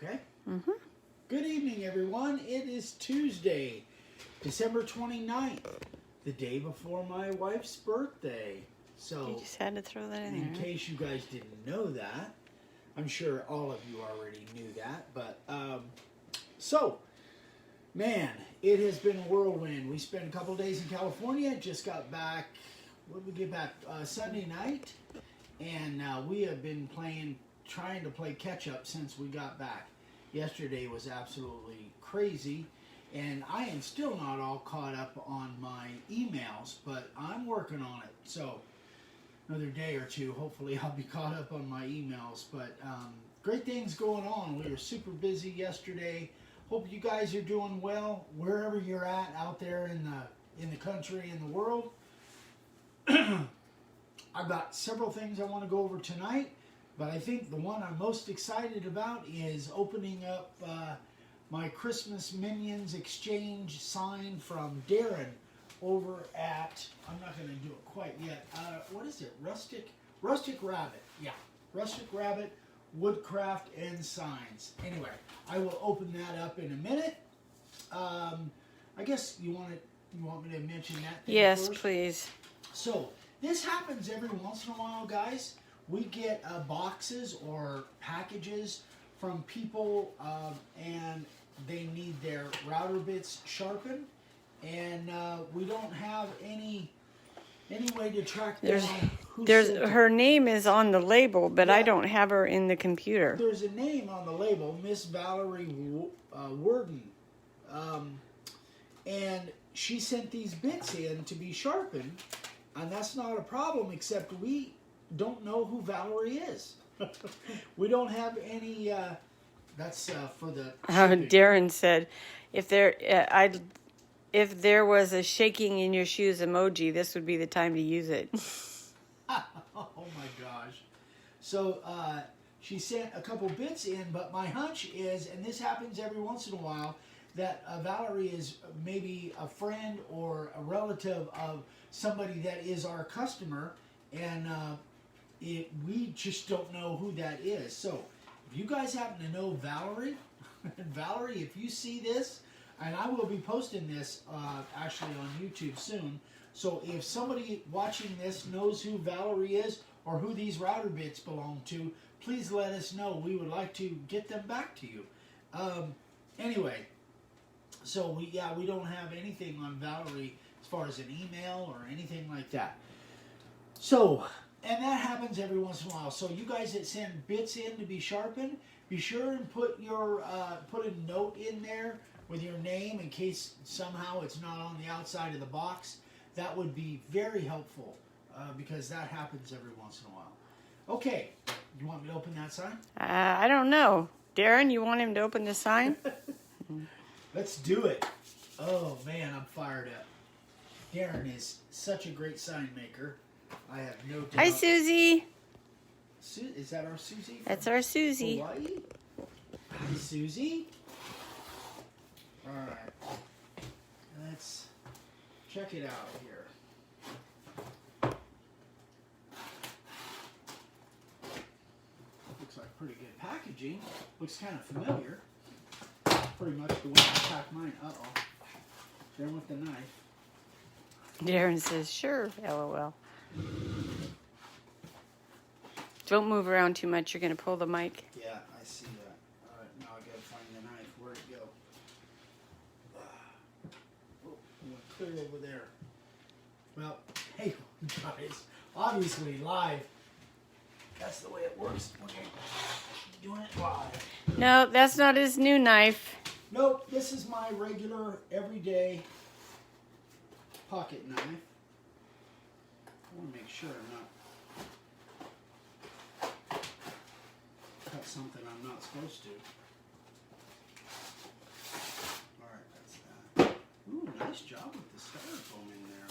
Okay? Mm-hmm. Good evening, everyone. It is Tuesday, December 29th, the day before my wife's birthday. So, You just had to throw that in in there. case you guys didn't know that, I'm sure all of you already knew that, but, man, it has been a whirlwind. We spent a couple days in California, just got back, when did we get back? Sunday night, and we have been trying to play catch up since we got back. Yesterday was absolutely crazy, and I am still not all caught up on my emails, but I'm working on it. So another day or two, hopefully I'll be caught up on my emails. But great things going on. We were super busy yesterday. Hope you guys are doing well wherever you're at out there in the country and the world. I've got several things I want to go over tonight. But I think the one I'm most excited about is opening up my Christmas Minions Exchange sign from Darren over at, I'm not going to do it quite yet, what is it, Rustic Rabbit, yeah, Rustic Rabbit, Woodcraft and Signs. Anyway, I will open that up in a minute. I guess you want me to mention that thing Yes, first? please. So, this happens every once in a while, guys. We get boxes or packages from people and they need their router bits sharpened, and we don't have any way to track down who sent it. Her name is on the label, but Yeah. I don't have her in the computer. There's a name on the label, Miss Valerie Worden, and she sent these bits in to be sharpened, and that's not a problem, except we don't know who Valerie is. We don't have any. That's for the. Darren said, if there was a shaking in your shoes emoji, this would be the time to use it. Oh my gosh! So she sent a couple bits in, but my hunch is, and this happens every once in a while, that Valerie is maybe a friend or a relative of somebody that is our customer, and. We just don't know who that is. So, if you guys happen to know Valerie, Valerie, if you see this, and I will be posting this actually on YouTube soon. So, if somebody watching this knows who Valerie is or who these router bits belong to, please let us know. We would like to get them back to you. Anyway, so we don't have anything on Valerie as far as an email or anything like that. So. And that happens every once in a while. So you guys that send bits in to be sharpened, be sure and put a note in there with your name in case somehow it's not on the outside of the box. That would be very helpful because that happens every once in a while. Okay, you want me to open that sign? I don't know. Darren, you want him to open the sign? Let's do it. Oh man, I'm fired up. Darren is such a great sign maker. I have no doubt. Hi, Susie. Is that our Susie? That's our Susie. Hawaii? Hi, Susie. All right. Let's check it out here. Looks like pretty good packaging. Looks kind of familiar. Pretty much the way I packed mine. Uh-oh. There went the knife. Darren says, sure, LOL. Don't move around too much. You're going to pull the mic. Yeah, I see that. All right, now I got to find the knife. Where'd it go? Oh, it went clear over there. Well, hey, guys. Obviously, live. That's the way it works when you're doing it live. No, that's not his new knife. Nope, this is my regular, everyday pocket knife. I want to make sure I'm not cut something I'm not supposed to. Alright, that's that. Ooh, nice job with the styrofoam in there.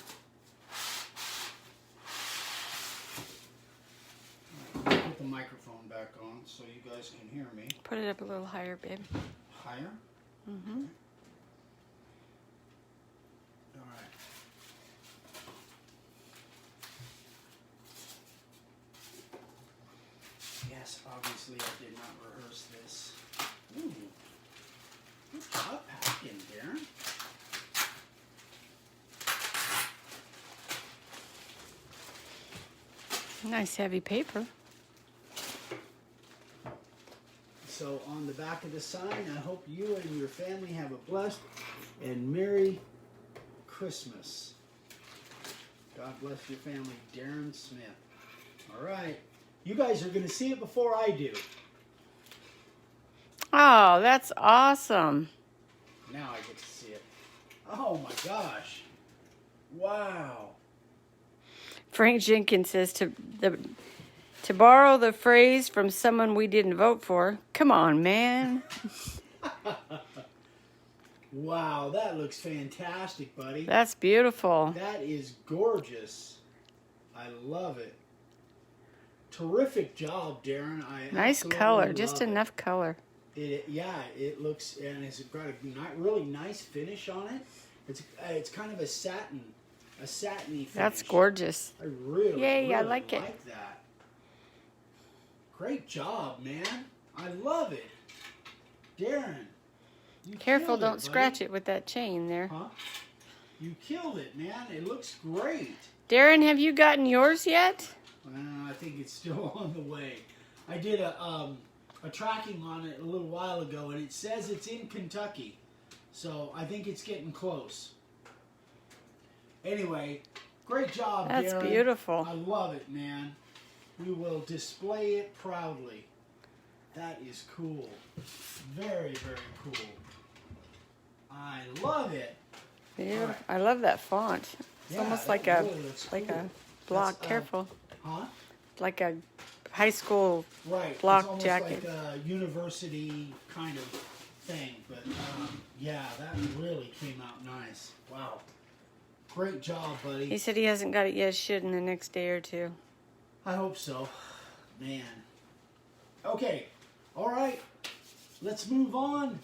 Alright, put the microphone back on so you guys can hear me. Put it up a little higher, babe. Higher? Mm-hmm. Okay. Alright. Yes, obviously I did not rehearse this Ooh. Good job packing, Darren. Nice heavy paper. So on the back of the sign, I hope you and your family have a blessed and Merry Christmas. God bless your family, Darren Smith. All right. You guys are going to see it before I do. Oh, that's awesome. Now I get to see it. Oh my gosh. Wow. Frank Jenkins says to borrow the phrase from someone we didn't vote for. Come on, man. Wow, that looks fantastic, buddy. That's beautiful. That is gorgeous. I love it. Terrific job, Darren. Nice absolutely color, love just it. enough color. Yeah, it looks, and it's got a really nice finish on it. It's kind of a satiny finish. That's gorgeous. I really, Yay, really I like it. that. Great job, man. I love it. Darren, you Careful, killed don't buddy. scratch it with that chain there. Huh? You killed it, man. It looks great. Darren, have you gotten yours yet? I think it's still on the way. I did a tracking on it a little while ago, and it says it's in Kentucky. So I think it's getting close. Anyway, great job, That's Darren. beautiful. I love it, man. We will display it proudly. That is cool. Very, very cool. I love it. Beautiful. Right. I love that font. It's Yeah, almost that like a really looks like cool. a block. That's, Careful, Huh? like a high school Right. block it's almost jacket. like a university kind of thing. But yeah, that really came out nice. Wow. Great job, buddy. He said he hasn't got it yet. Should in the next day or two. I hope so. Man. Okay. All right. Let's move on.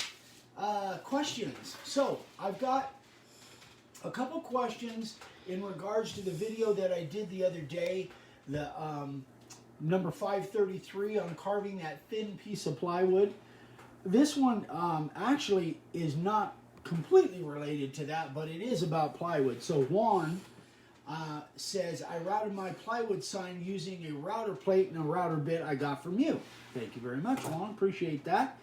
Questions. So, I've got a couple questions in regards to the video that I did the other day. The number 533 on carving that thin piece of plywood. This one actually is not completely related to that, but it is about plywood. So Juan says, I routed my plywood sign using a router plate and a router bit I got from you. Thank you very much, Juan. Appreciate that.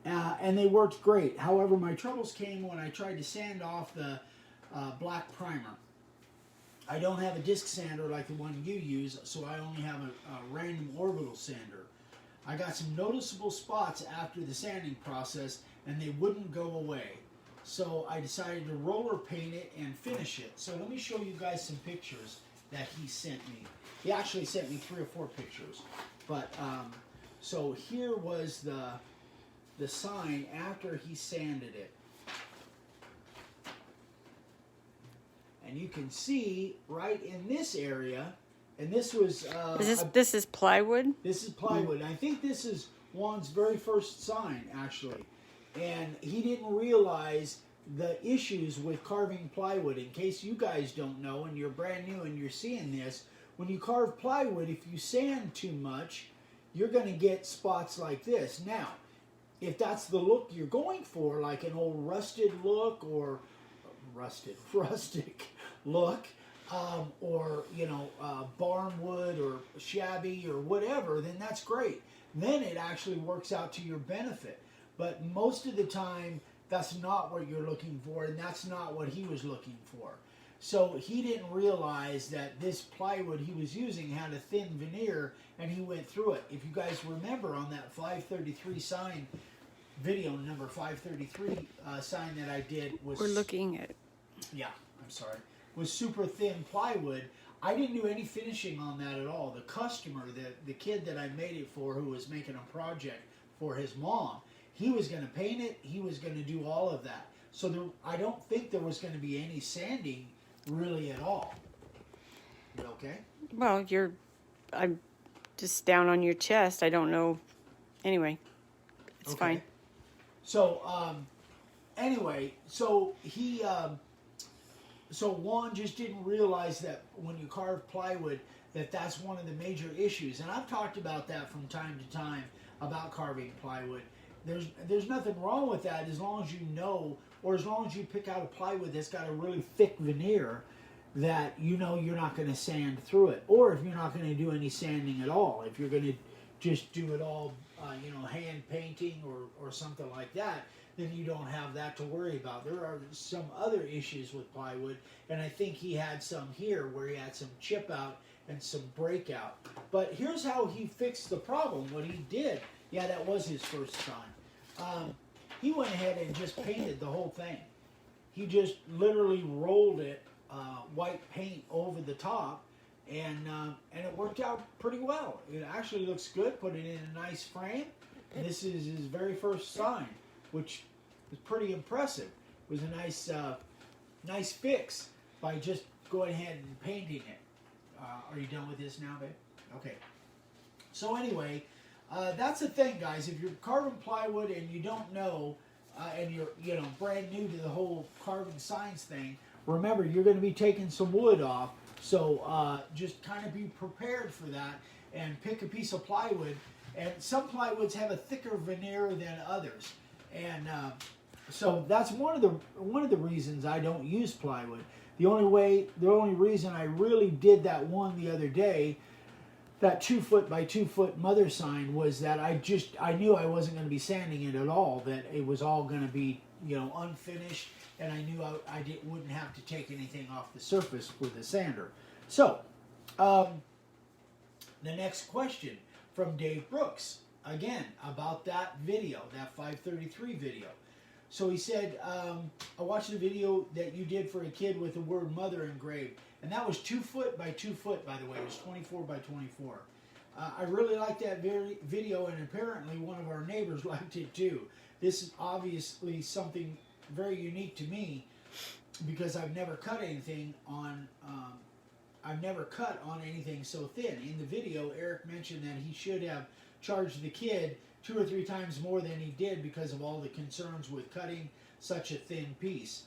And they worked great. However, my troubles came when I tried to sand off the black primer. I don't have a disc sander like the one you use, so I only have a random orbital sander. I got some noticeable spots after the sanding process, and they wouldn't go away. So I decided to roller paint it and finish it. So let me show you guys some pictures that he sent me. He actually sent me 3 or 4 pictures. But so here was the sign after he sanded it. And you can see right in this area, and this was This is plywood. this is plywood. I think this is Juan's very first sign, actually. And he didn't realize the issues with carving plywood. In case you guys don't know, and you're brand new and you're seeing this, when you carve plywood, if you sand too much, you're going to get spots like this. Now, if that's the look you're going for, like an old rusted look or rustic look, or barn wood or shabby or whatever, then that's great. Then it actually works out to your benefit. But most of the time, that's not what you're looking for, and that's not what he was looking for. So he didn't realize that this plywood he was using had a thin veneer, and he went through it. If you guys remember on that 533 sign video, number 533 sign that I did was... We're looking at. Yeah, I'm sorry. Was super thin plywood. I didn't do any finishing on that at all. The customer, the kid that I made it for, who was making a project for his mom, he was going to paint it. He was going to do all of that. So I don't think there was going to be any sanding really at all. You okay? Well, I'm just down on your chest. I don't know. Anyway, it's fine. So, anyway, so he, so Juan just didn't realize that when you carve plywood, that's one of the major issues. And I've talked about that from time to time about carving plywood. there's nothing wrong with that as long as you know, or as long as you pick out a plywood that's got a really thick veneer that you know you're not going to sand through it, or if you're not going to do any sanding at all, if you're going to just do it all, hand painting or something like that, then you don't have that to worry about. There are some other issues with plywood, and I think he had some here where he had some chip out and some breakout. But here's how he fixed the problem. What he did, yeah, that was his first time. He went ahead and just painted the whole thing. He just literally rolled it, white paint over the top, and it worked out pretty well. It actually looks good. Put it in a nice frame. And this is his very first sign, which is pretty impressive. It was a nice fix by just going ahead and painting it. Are you done with this now, babe? Okay. So anyway, that's the thing, guys. If you're carving plywood and you don't know, and you're brand new to the whole carving signs thing, remember you're going to be taking some wood off. So just kind of be prepared for that, and pick a piece of plywood. And some plywoods have a thicker veneer than others, and so that's one of the reasons I don't use plywood. The only reason I really did that one the other day, that 2 foot by 2 foot mother sign, was that I knew I wasn't going to be sanding it at all. That it was all going to be unfinished, and I knew I wouldn't have to take anything off the surface with a sander. So the next question from Dave Brooks, again about that video, that 533 video. So he said, I watched the video that you did for a kid with the word mother engraved. And that was 2 foot by 2 foot, by the way. It was 24 by 24. I really liked that video, and apparently one of our neighbors liked it too. This is obviously something very unique to me, because I've never cut anything on anything so thin. In the video, Eric mentioned that he should have charged the kid 2 or 3 times more than he did because of all the concerns with cutting such a thin piece.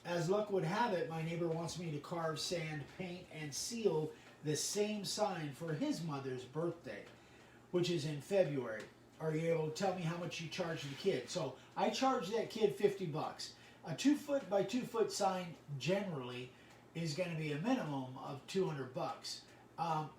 As luck would have it, my neighbor wants me to carve, sand, paint, and seal the same sign for his mother's birthday, which is in February. Are you able to tell me how much you charge the kid? So I charged that kid $50. A 2 foot by 2 foot sign generally is going to be a minimum of $200.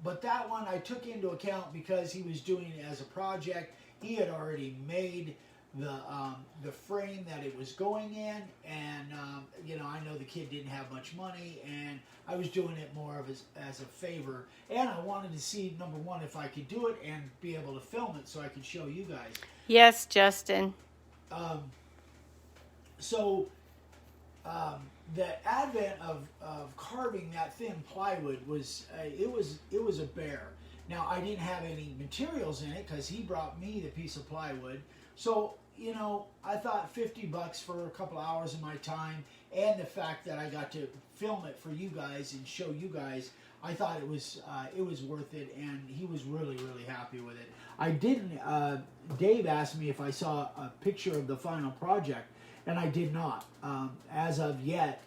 But that one I took into account because he was doing it as a project. He had already made the frame that it was going in, and I know the kid didn't have much money, and I was doing it more of as a favor, and I wanted to see, number one, if I could do it and be able to film it so I could show you guys. Yes, Justin. The advent of carving that thin plywood was it was a bear. Now, I didn't have any materials in it because he brought me the piece of plywood. So, I thought $50 for a couple hours of my time, and the fact that I got to film it for you guys and show you guys, I thought it was worth it, and he was really, really happy with it. I didn't. Dave asked me if I saw a picture of the final project, and I did not. As of yet,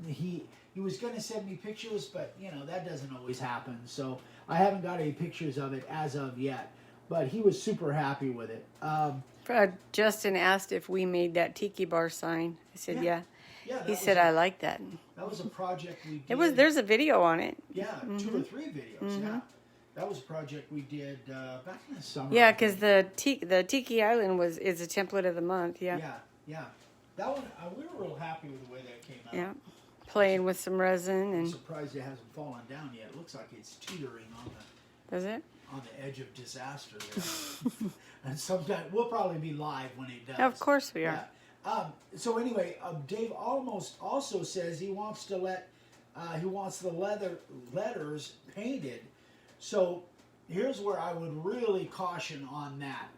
he was going to send me pictures, but that doesn't always happen. So I haven't got any pictures of it as of yet. But he was super happy with it. Justin asked if we made that tiki bar sign. I said, yeah. He said, I like that. That was a project we did. There's a video on it. Yeah, 2 or 3 videos, yeah. That was a project we did back in the summer. Yeah, because the Tiki Island is a template of the month, yeah. Yeah. That one, we were real happy with the way that came out. Yeah, playing with some resin. I'm and surprised it hasn't fallen down yet. It looks like it's teetering Does it? on the edge of disaster there. And sometime we'll probably be live when it does. Of course we are. Yeah. So anyway, Dave also says he wants to the letters painted. So here's where I would really caution on that.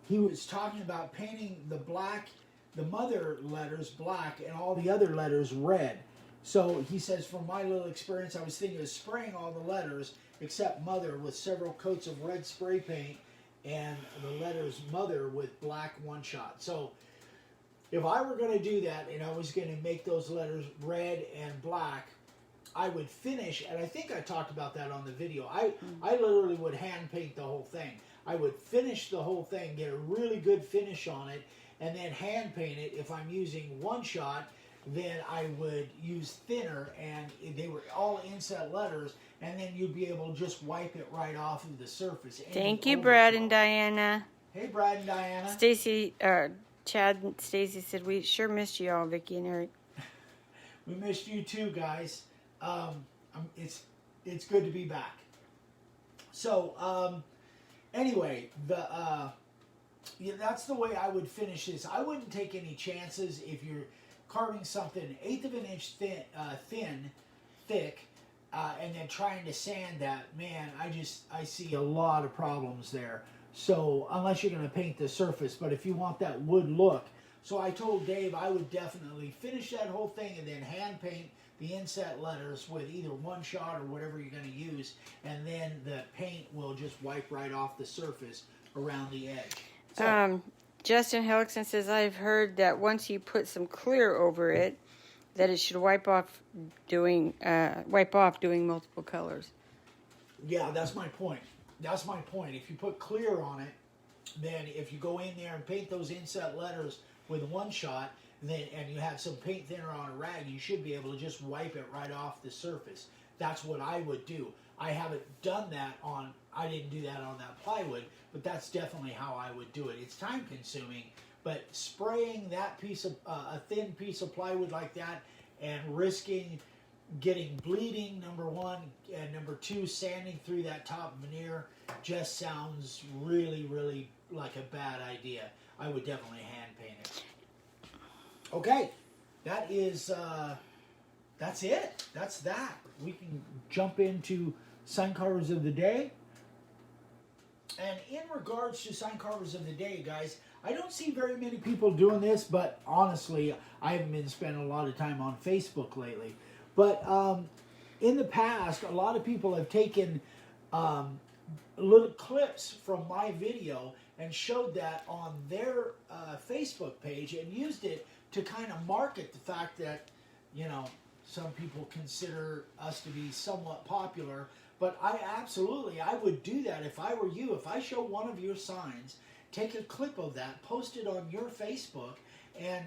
He was talking about painting the mother letters black and all the other letters red. So he says, from my little experience, I was thinking of spraying all the letters except mother with several coats of red spray paint, and the letters mother with black one-shot. So if I were going to do that and I was going to make those letters red and black, I would finish, and I think I talked about that on the video, I literally would hand paint the whole thing. I would finish the whole thing, get a really good finish on it, and then hand paint it. If I'm using one shot, then I would use thinner, and they were all inset letters, and then you'd be able to just wipe it right off of the surface. Thank you, Brad and Diana. Hey, Brad and Diana. Stacy, Chad and Stacy said, we sure missed you all, Vicki and Eric. We missed you too, guys. It's good to be back. So, anyway, that's the way I would finish this. I wouldn't take any chances if you're carving something 1/8 of an inch thick, and then trying to sand that. Man, I see a lot of problems there. So unless you're going to paint the surface, but if you want that wood look, so I told Dave I would definitely finish that whole thing and then hand paint the inset letters with either one shot or whatever you're going to use, and then the paint will just wipe right off the surface around the edge. So, Justin Hellickson says, I've heard that once you put some clear over it, that it should wipe off doing multiple colors. Yeah, that's my point. That's my point. If you put clear on it, then if you go in there and paint those inset letters with one shot, and you have some paint thinner on a rag, you should be able to just wipe it right off the surface. That's what I would do. I haven't done that I didn't do that on that plywood, but that's definitely how I would do it. It's time consuming, but spraying that piece of, a thin piece of plywood like that and risking getting bleeding, number one, and number two, sanding through that top veneer just sounds really, really like a bad idea. I would definitely hand paint it. Okay, that is, that's it. That's that. We can jump into sign carvers of the day. And in regards to sign carvers of the day, guys, I don't see very many people doing this, but honestly, I haven't been spending a lot of time on Facebook lately. But in the past, a lot of people have taken little clips from my video and showed that on their Facebook page and used it to kind of market the fact that, you know, some people consider us to be somewhat popular. But I would do that if I were you. If I show one of your signs, take a clip of that, post it on your Facebook, and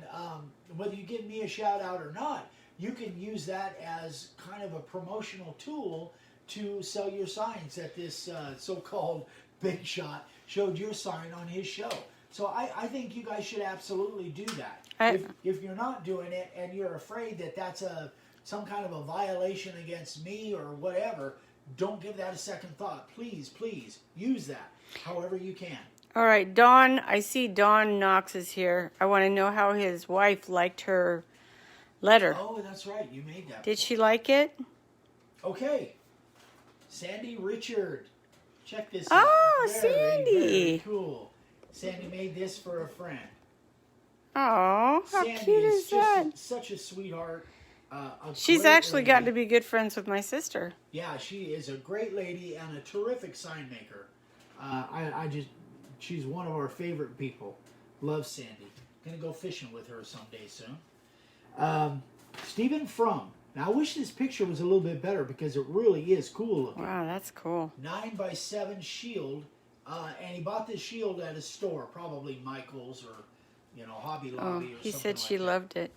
whether you give me a shout out or not, you can use that as kind of a promotional tool to sell your signs that this so-called big shot showed your sign on his show. So I think you guys should absolutely do that. If you're not doing it and you're afraid that that's some kind of a violation against me or whatever, don't give that a second thought. Please, please use that however you can. All right, Dawn, I see Dawn Knox is here. I want to know how his wife liked her letter. Oh, that's right. You made that. Did she like it? Okay. Sandy Richard. Check this out. Oh, Sandy. Very cool. Sandy made this for a friend. Oh, how Sandy cute is that? Such a sweetheart. She's actually gotten to be good friends with my sister. Yeah, she is a great lady and a terrific sign maker. She's one of our favorite people. Love Sandy. Gonna go fishing with her someday soon. Stephen Frum. Now I wish this picture was a little bit better because it really is cool looking. Wow, that's cool. 9x7 shield, and he bought this shield at a store, probably Michael's or Hobby Lobby or something like that. He said she loved it.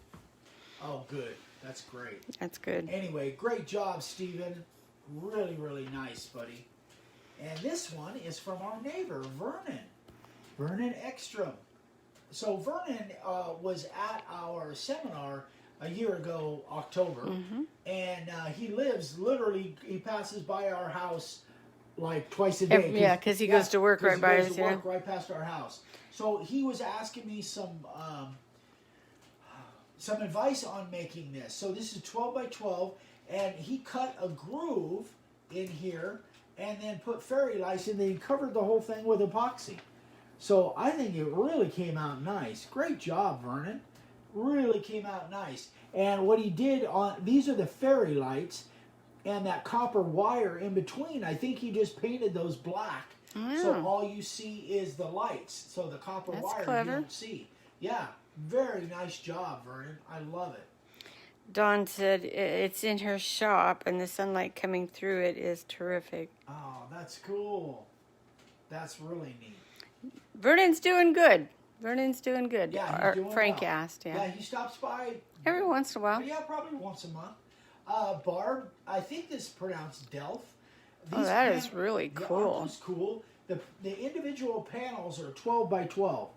Oh, good. That's great. That's good. Anyway, great job, Stephen. Really, really nice, buddy. And this one is from our neighbor, Vernon. Vernon Ekstrom. So Vernon was at our seminar a year ago, October. Mm-hmm. And he lives literally, he passes by our house like twice a day. Yeah, because he goes to work right by us. He goes to work right past our house. So he was asking me some advice on making this. So this is 12x12, and he cut a groove in here and then put fairy lights, and then he covered the whole thing with epoxy. So I think it really came out nice. Great job, Vernon. Really came out nice. And what he did these are the fairy lights, and that copper wire in between, I think he just painted those black. Oh. So all you see is the lights. So the copper wire clever. you don't see. Yeah. Very nice job, Vernon. I love it. Dawn said it's in her shop, and the sunlight coming through it is terrific. Oh, that's cool. That's really neat. Vernon's doing good. Vernon's doing good. Yeah, he's doing Frank well. asked, Yeah, he stops by every once in a while. Yeah, probably once a month. Barb, I think this is pronounced Delph. Oh, that is really Yeah, cool. aren't those cool? The individual panels are 12 by 12.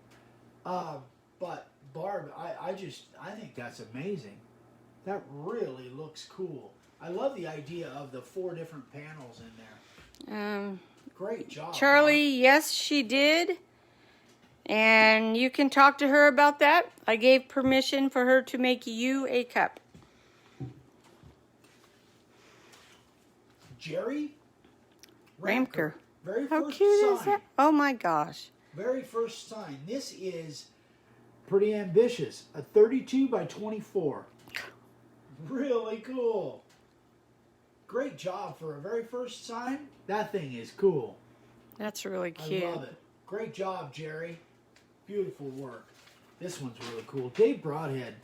But Barb, I think that's amazing. That really looks cool. I love the idea of the 4 different panels in there. Great job, Charlie, Barb. yes, she did. And you can talk to her about that. I gave permission for her to make you a cup. Jerry Ramker. Very How first cute sign. is that? Oh my gosh. Very first sign. This is pretty ambitious. A 32 by 24. Really cool. Great job for a very first sign. That thing is cool. That's really cute. I love it. Great job, Jerry. Beautiful work. This one's really cool. Dave Broadhead.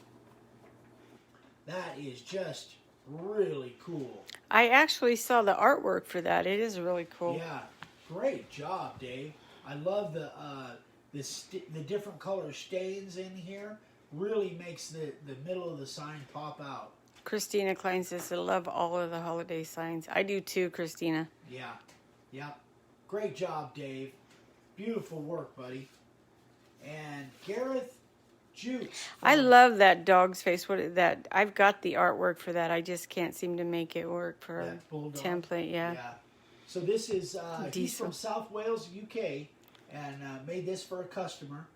That is just really cool. I actually saw the artwork for that. It is really cool. Yeah. Great job, Dave. I love the different color stains in here. Really makes the middle of the sign pop out. Christina Klein says, I love all of the holiday signs. I do too, Christina. Yeah. Yeah. Great job, Dave. Beautiful work, buddy. And Gareth Jukes. I love that dog's face. I've got the artwork for that. I just can't seem to make it work for a template. Yeah. So this is he's Diesel. from South Wales, UK, and made this for a customer.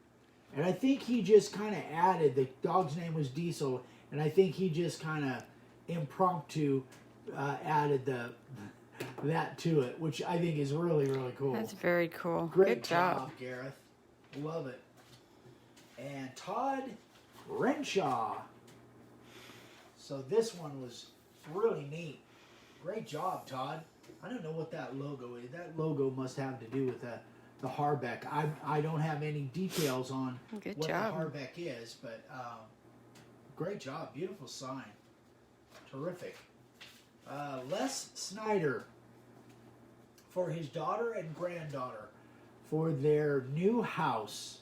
And I think he just kind of added, the dog's name was Diesel, and I think he just kind of impromptu added that to it, which I think is really, really cool. That's very cool. Great Good job. Gareth. Love it. And Todd Renshaw. So this one was really neat. Great job, Todd. I don't know what that logo is. That logo must have to do with the Harbeck. I don't have any details on Good what job. the Harbeck is, but great job. Beautiful sign. Terrific. Les Snyder for his daughter and granddaughter for their new house.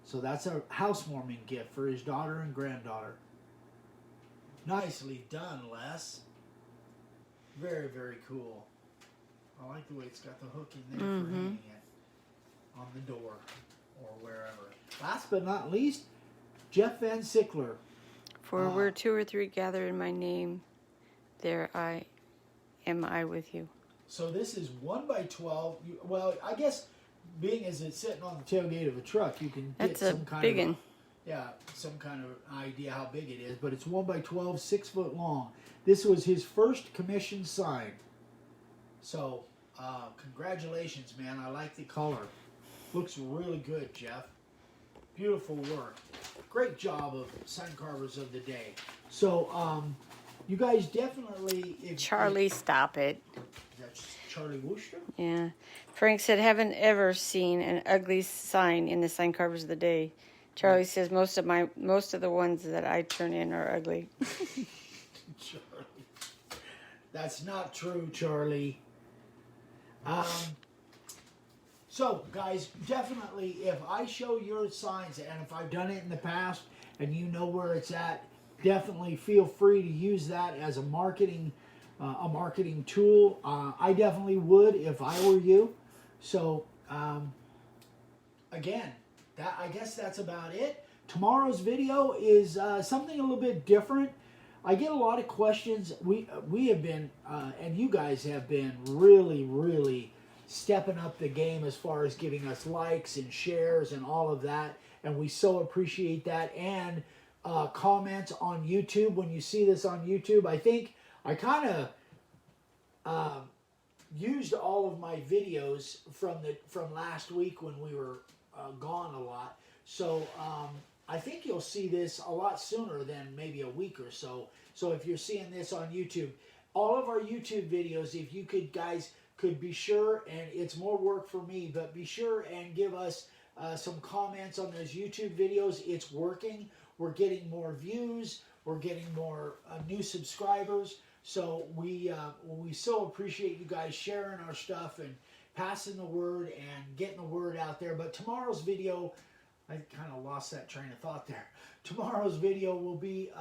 So that's a housewarming gift for his daughter and granddaughter. Nicely done, Les. Very, very cool. I like the way it's got the hook in there for hanging it on the door or wherever. Last but not least, Jeff Van Sickler. For where 2 or 3 gather in my name, there am I with you. So this is 1 by 12. Well, I guess being as it's sitting on the tailgate of a truck, you can get some kind of some kind of idea how big it is. But it's 1 by 12, 6 foot long. This was his first commissioned sign. So congratulations, man. I like the color. Looks really good, Jeff. Beautiful work. Great job of sign carvers of the day. So you guys definitely... Charlie, stop it. That's Charlie Wooster? Yeah. Frank said, haven't ever seen an ugly sign in the sign carvers of the day. Charlie says most of the ones that I turn in are ugly. Charlie. That's not true, Charlie. So, guys, definitely, if I show your signs, and if I've done it in the past, and you know where it's at, definitely feel free to use that as a marketing tool. I definitely would if I were you. So, again, I guess that's about it. Tomorrow's video is something a little bit different. I get a lot of questions. We have been, and you guys have been really, really stepping up the game as far as giving us likes and shares and all of that. And we so appreciate that. And comments on YouTube. When you see this on YouTube, I think I kind of used all of my videos from last week when we were gone a lot. So I think you'll see this a lot sooner than maybe a week or so. So if you're seeing this on YouTube, all of our YouTube videos, if you guys could be sure, and it's more work for me, but be sure and give us some comments on those YouTube videos. It's working. We're getting more views. We're getting more new subscribers. So we so appreciate you guys sharing our stuff and passing the word and getting the word out there. But tomorrow's video, I kind of lost that train of thought there. Tomorrow's video will be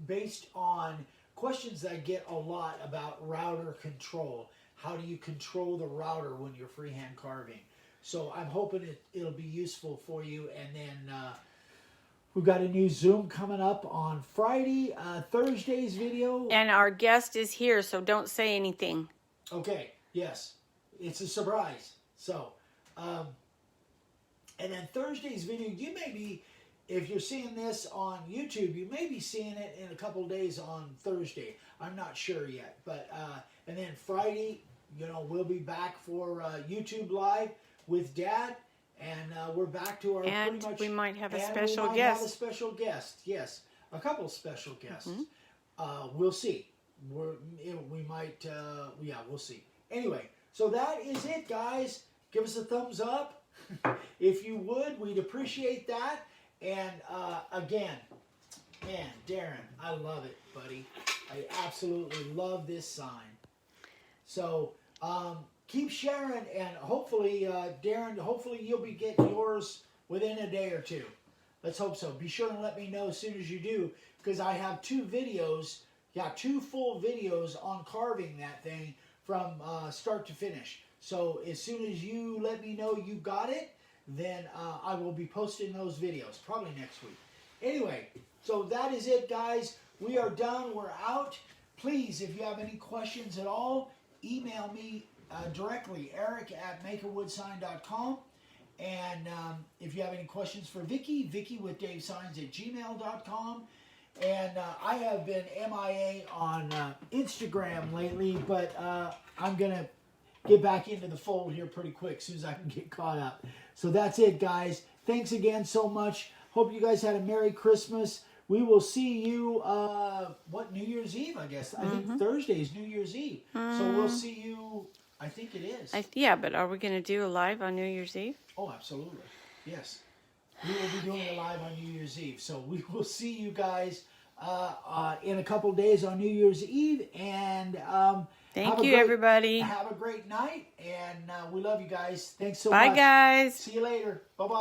based on questions that I get a lot about router control. How do you control the router when you're freehand carving? So I'm hoping it'll be useful for you. And then we've got a new Zoom coming up on Friday. Thursday's video. And our guest is here, so don't say anything. Okay, yes. It's a surprise. So, and then Thursday's video, you may be, if you're seeing this on YouTube, you may be seeing it in a couple of days on Thursday. I'm not sure yet. But, and then Friday, you know, we'll be back for YouTube Live with Dad. And we're back to our And pretty much... we might have a and special we might guest. have a special guest, yes. A couple special guests. We'll see. We might, yeah, we'll see. Anyway, so that is it, guys. Give us a thumbs up. If you would, we'd appreciate that. And again, man, Darren, I love it, buddy. I absolutely love this sign. So keep sharing, and hopefully, Darren, hopefully you'll be getting yours within a day or two. Let's hope so. Be sure to let me know as soon as you do, because I have 2 videos, two full videos on carving that thing from start to finish. So as soon as you let me know you got it, then I will be posting those videos, probably next week. Anyway, so that is it, guys. We are done. We're out. Please, if you have any questions at all, email me directly, eric@makeawoodsign.com. And if you have any questions for Vicky, vicky@davesigns@gmail.com. And I have been MIA on Instagram lately, but I'm going to get back into the fold here pretty quick as soon as I can get caught up. So that's it, guys. Thanks again so much. Hope you guys had a Merry Christmas. We will see you, New Year's Eve, I guess. I think Thursday is New Year's Eve. So we'll see you, I think it is. Yeah, but are we going to do a live on New Year's Eve? Oh, absolutely. Yes. We will be doing it live on New Year's Eve. So we will see you guys in a couple days on New Year's Eve. And thank you, everybody. Have a great night. And we love you guys. Thanks so Bye, much. guys. See you later. Bye-bye.